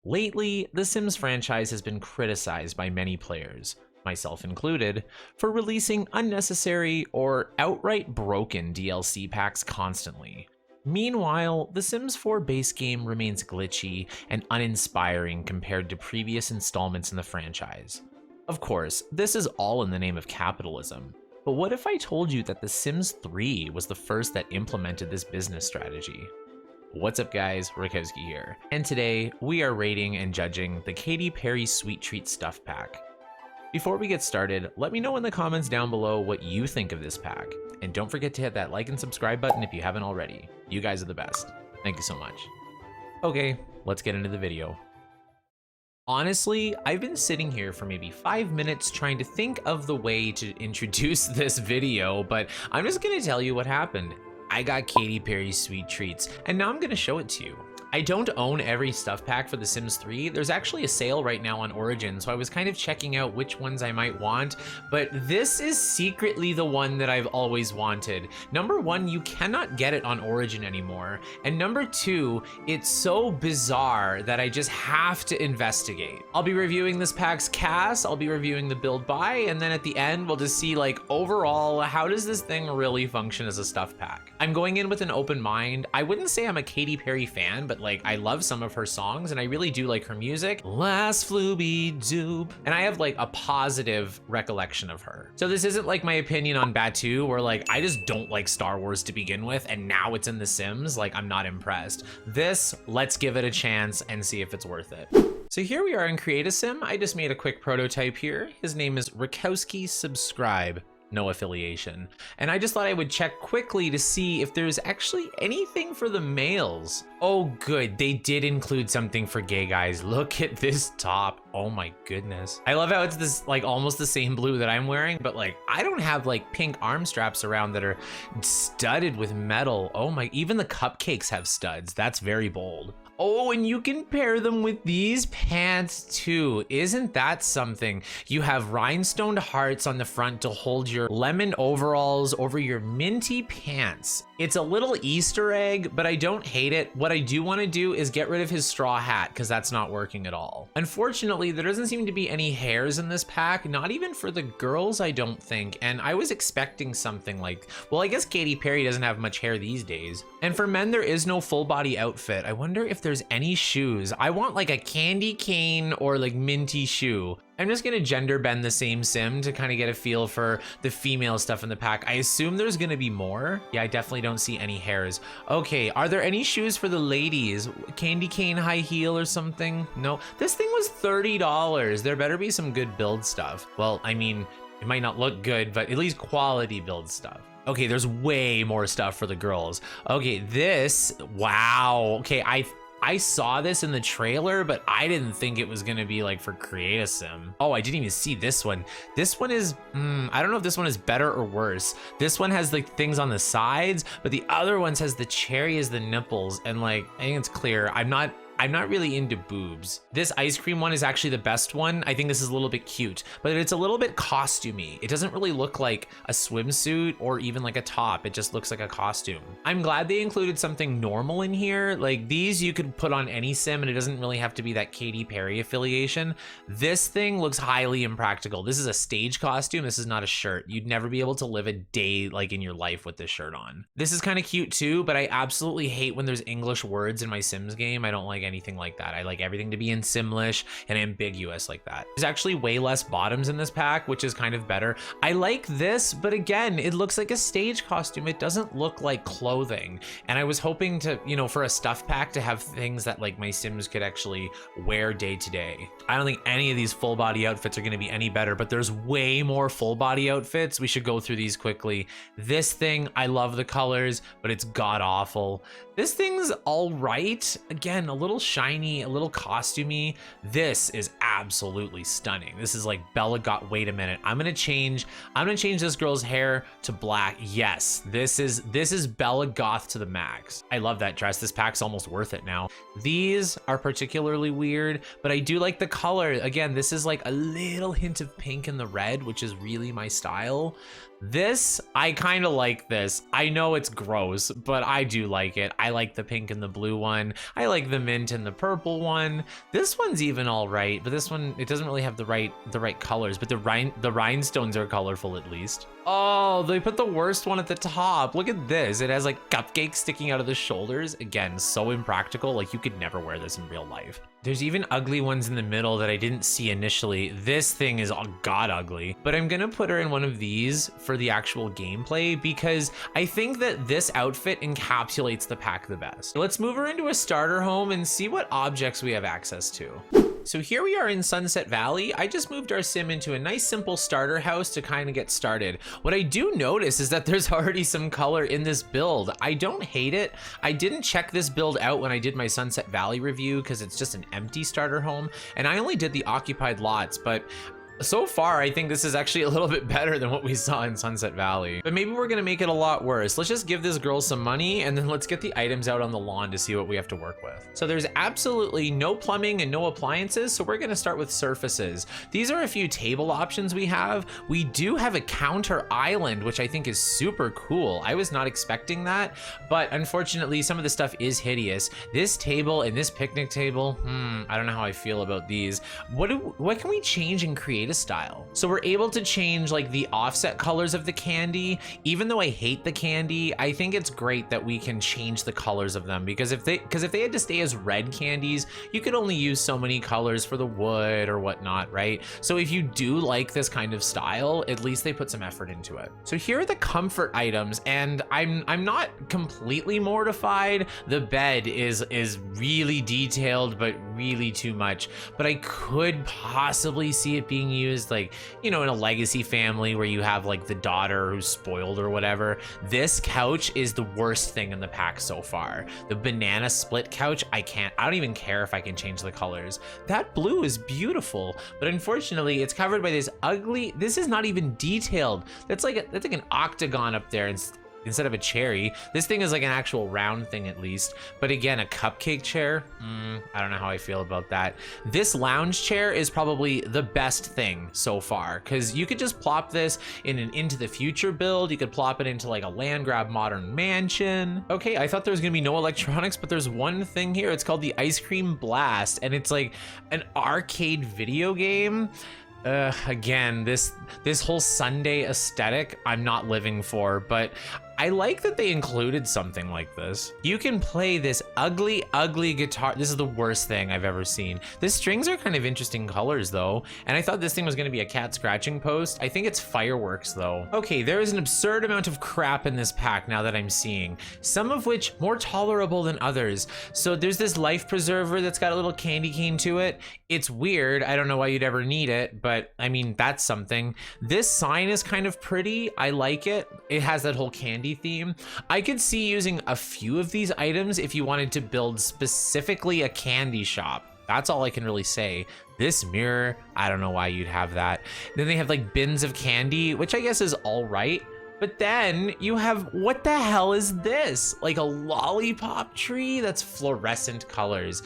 Lately, the Sims franchise has been criticized by many players, myself included, for releasing unnecessary or outright broken DLC packs constantly. Meanwhile, the Sims 4 base game remains glitchy and uninspiring compared to previous installments in the franchise. Of course, this is all in the name of capitalism, but what if I told you that The Sims 3 was the first that implemented this business strategy? What's up guys, Rakowski here, and today we are rating and judging the Katy Perry Sweet Treat Stuff Pack. Before we get started, let me know in the comments down below what you think of this pack, and don't forget to hit that like and subscribe button if you haven't already. You guys are the best. Thank you so much. Okay, let's get into the video. Honestly, I've been sitting here for maybe 5 minutes trying to think of the way to introduce this video, but I'm just gonna tell you what happened. I got Katy Perry's Sweet Treats, and now I'm gonna show it to you. I don't own every stuff pack for The Sims 3. There's actually a sale right now on Origin, so I was kind of checking out which ones I might want, but this is secretly the one that I've always wanted. Number one, you cannot get it on Origin anymore, and number two, it's so bizarre that I just have to investigate. I'll be reviewing this pack's cast, I'll be reviewing the build buy, and then at the end, we'll just see like overall, how does this thing really function as a stuff pack? I'm going in with an open mind. I wouldn't say I'm a Katy Perry fan, but like I love some of her songs and I really do like her music. Last Flooby Doop. And I have like a positive recollection of her. So this isn't like my opinion on Batu where like I just don't like Star Wars to begin with and now it's in The Sims, like I'm not impressed. This, let's give it a chance and see if it's worth it. So here we are in Create a Sim. I just made a quick prototype here. His name is Rakowski Subscribe. No affiliation. And I just thought I would check quickly to see if there's actually anything for the males. Oh good, they did include something for gay guys. Look at this top. Oh my goodness. I love how it's this like almost the same blue that I'm wearing, but like I don't have like pink arm straps around that are studded with metal. Oh my, even the cupcakes have studs. That's very bold. Oh, and you can pair them with these pants too. Isn't that something? You have rhinestone hearts on the front to hold your lemon overalls over your minty pants. It's a little Easter egg, but I don't hate it. What I do want to do is get rid of his straw hat because that's not working at all. Unfortunately, there doesn't seem to be any hairs in this pack, not even for the girls, I don't think. And I was expecting something like, well, I guess Katy Perry doesn't have much hair these days. And for men, there is no full body outfit. I wonder if there's any shoes. I want like a candy cane or like minty shoe. I'm just gonna gender bend the same sim to kind of get a feel for the female stuff in the pack. I assume there's gonna be more. Yeah, I definitely don't see any hairs. Okay, are there any shoes for the ladies? Candy cane high heel or something? No, this thing was $30. There better be some good build stuff. Well, I mean, it might not look good, but at least quality build stuff. Okay, there's way more stuff for the girls. Okay, this, wow. Okay, I saw this in the trailer, but I didn't think it was gonna be like for Create a Sim. Oh, I didn't even see this one. This one is, I don't know if this one is better or worse. This one has like things on the sides, but the other ones has the cherry as the nipples. And like, I think it's clear, I'm not really into boobs. This ice cream one is actually the best one. I think this is a little bit cute, but it's a little bit costumey. It doesn't really look like a swimsuit or even like a top. It just looks like a costume. I'm glad they included something normal in here. Like these you could put on any sim and it doesn't really have to be that Katy Perry affiliation. This thing looks highly impractical. This is a stage costume. This is not a shirt. You'd never be able to live a day like in your life with this shirt on. This is kind of cute too, but I absolutely hate when there's English words in my Sims game. I don't like anything like that. I like everything to be in Simlish and ambiguous like that. There's actually way less bottoms in this pack, which is kind of better. I like this, but again, it looks like a stage costume. It doesn't look like clothing. And I was hoping to, you know, for a stuff pack to have things that like my Sims could actually wear day to day. I don't think any of these full body outfits are going to be any better, but there's way more full body outfits. We should go through these quickly. This thing, I love the colors, but it's god awful. This thing's all right. Again, a little shiny, a little costumey. This is absolutely stunning. This is like Bella got, wait a minute. I'm gonna change this girl's hair to black. Yes, this is Bella Goth to the max. I love that dress. This pack's almost worth it now. These are particularly weird, but I do like the color. Again, this is like a little hint of pink in the red, which is really my style. This, I kind of like this. I know it's gross, but I do like it. I like the pink and the blue one. I like the mint and the purple one. This one's even all right, but this one, it doesn't really have the right colors, but the rhinestones are colorful at least. Oh, they put the worst one at the top. Look at this. It has like cupcakes sticking out of the shoulders. Again, so impractical. Like you could never wear this in real life. There's even ugly ones in the middle that I didn't see initially. This thing is god ugly, but I'm gonna put her in one of these for the actual gameplay because I think that this outfit encapsulates the pack the best. Let's move her into a starter home and see what objects we have access to. So here we are in Sunset Valley. I just moved our sim into a nice simple starter house to kind of get started. What I do notice is that there's already some color in this build. I don't hate it. I didn't check this build out when I did my Sunset Valley review because it's just an empty starter home and I only did the occupied lots, but so far, I think this is actually a little bit better than what we saw in Sunset Valley. But maybe we're gonna make it a lot worse. Let's just give this girl some money and then let's get the items out on the lawn to see what we have to work with. So there's absolutely no plumbing and no appliances, so we're gonna start with surfaces. These are a few table options we have. We do have a counter island, which I think is super cool. I was not expecting that, but unfortunately, some of the stuff is hideous. This table and this picnic table, I don't know how I feel about these. What can we change and create a style? So we're able to change like the offset colors of the candy. Even though I hate the candy, I think it's great that we can change the colors of them because if they had to stay as red candies, you could only use so many colors for the wood or whatnot, right? So if you do like this kind of style, at least they put some effort into it. So here are the comfort items, and I'm not completely mortified. The bed is really detailed, but really too much. But I could possibly see it being used like, you know, in a legacy family where you have like the daughter who's spoiled or whatever. This couch is the worst thing in the pack so far. The banana split couch, I don't even care if I can change the colors. That blue is beautiful, but unfortunately it's covered by this ugly, this is not even detailed. That's like an octagon up there instead of a cherry. This thing is like an actual round thing at least. But again, a cupcake chair, I don't know how I feel about that. This lounge chair is probably the best thing so far because you could just plop this in an Into the Future build. You could plop it into like a land grab modern mansion. Okay, I thought there was gonna be no electronics, but there's one thing here. It's called the Ice Cream Blast, and it's like an arcade video game. Again, this whole Sunday aesthetic, I'm not living for, but I like that they included something like this. You can play this ugly guitar. This is the worst thing I've ever seen. The strings are kind of interesting colors though, and I thought this thing was gonna be a cat scratching post. I think it's fireworks though. Okay, there is an absurd amount of crap in this pack now that I'm seeing, some of which more tolerable than others. So there's this life preserver that's got a little candy cane to it. It's weird, I don't know why you'd ever need it, but I mean, that's something. This sign is kind of pretty, I like it. It has that whole candy theme. I could see using a few of these items if you wanted to build specifically a candy shop. That's all I can really say. This mirror, I don't know why you'd have that. Then they have like bins of candy, which I guess is all right. But then you have, what the hell is this? Like a lollipop tree that's fluorescent colors.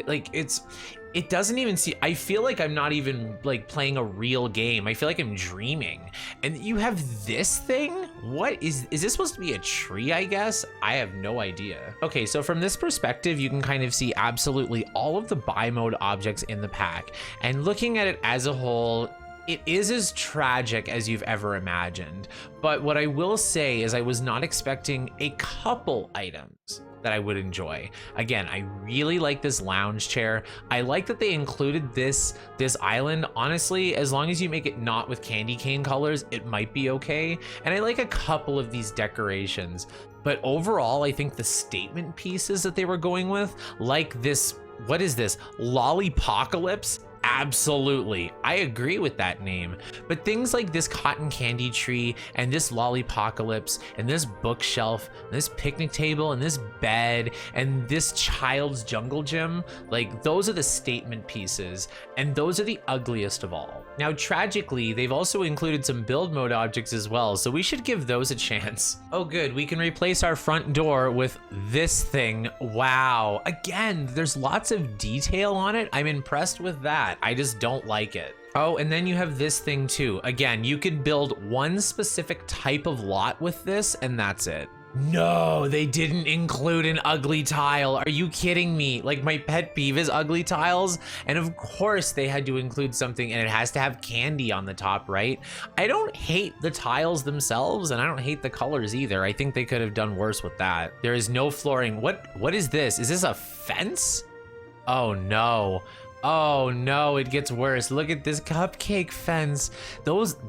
Like it doesn't even see, I feel like I'm not even like playing a real game. I feel like I'm dreaming. And you have this thing? What is this supposed to be a tree, I guess? I have no idea. Okay, so from this perspective, you can kind of see absolutely all of the buy mode objects in the pack. And looking at it as a whole, it is as tragic as you've ever imagined. But what I will say is I was not expecting a couple items that I would enjoy. Again, I really like this lounge chair. I like that they included this island. Honestly, as long as you make it not with candy cane colors, it might be okay. And I like a couple of these decorations. But overall, I think the statement pieces that they were going with, like this, what is this? Lollipocalypse? Absolutely, I agree with that name. But things like this cotton candy tree and this lollipocalypse and this bookshelf and this picnic table and this bed and this child's jungle gym, like those are the statement pieces, and those are the ugliest of all. Now tragically, they've also included some build mode objects as well, so we should give those a chance. Oh good, we can replace our front door with this thing. Wow, again, there's lots of detail on it. I'm impressed with that. I just don't like it. Oh, and then you have this thing too. Again, you could build one specific type of lot with this, and that's it. No, they didn't include an ugly tile. Are you kidding me? Like, my pet peeve is ugly tiles. And of course they had to include something, and it has to have candy on the top, right? I don't hate the tiles themselves, and I don't hate the colors either. I think they could have done worse with that. There is no flooring. What is this? Is this a fence? Oh no. Oh no, it gets worse. Look at this cupcake fence.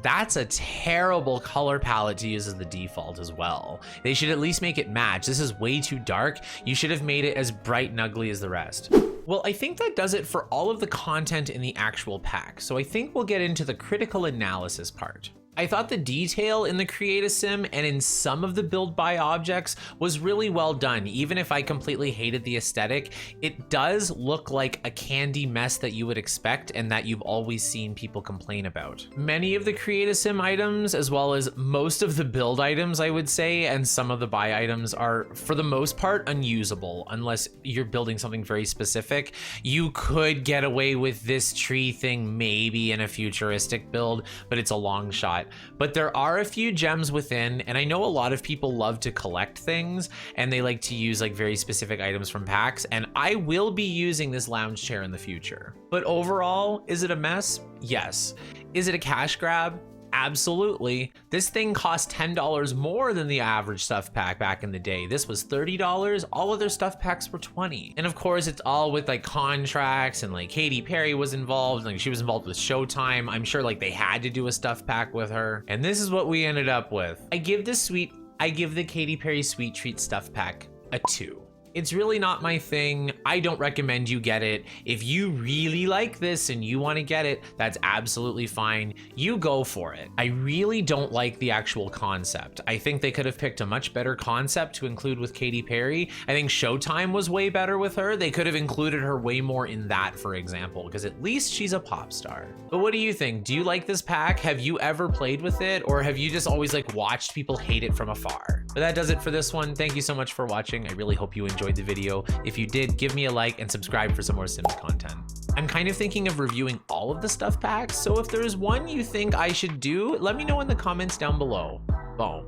That's a terrible color palette to use as the default as well. They should at least make it match. This is way too dark. You should have made it as bright and ugly as the rest. Well, I think that does it for all of the content in the actual pack. So I think we'll get into the critical analysis part. I thought the detail in the Create a Sim and in some of the build buy objects was really well done. Even if I completely hated the aesthetic, it does look like a candy mess that you would expect and that you've always seen people complain about. Many of the Create a Sim items, as well as most of the build items, I would say, and some of the buy items are, for the most part, unusable unless you're building something very specific. You could get away with this tree thing maybe in a futuristic build, but it's a long shot. But there are a few gems within, and I know a lot of people love to collect things and they like to use like very specific items from packs, and I will be using this lounge chair in the future. But overall, is it a mess? Yes. Is it a cash grab? Absolutely. This thing cost $10 more than the average stuff pack back in the day. This was $30. All other stuff packs were $20. And of course, it's all with like contracts, and like Katy Perry was involved. Like, she was involved with Showtime. I'm sure like they had to do a stuff pack with her. And this is what we ended up with. I give the Katy Perry Sweet Treat stuff pack a 2. It's really not my thing. I don't recommend you get it. If you really like this and you want to get it, that's absolutely fine. You go for it. I really don't like the actual concept. I think they could have picked a much better concept to include with Katy Perry. I think Showtime was way better with her. They could have included her way more in that, for example, because at least she's a pop star. But what do you think? Do you like this pack? Have you ever played with it? Or have you just always like watched people hate it from afar? But that does it for this one. Thank you so much for watching. I really hope you enjoyed the video. If you did, give me a like and subscribe for some more Sims content. I'm kind of thinking of reviewing all of the stuff packs, so if there's one you think I should do, let me know in the comments down below. Boom.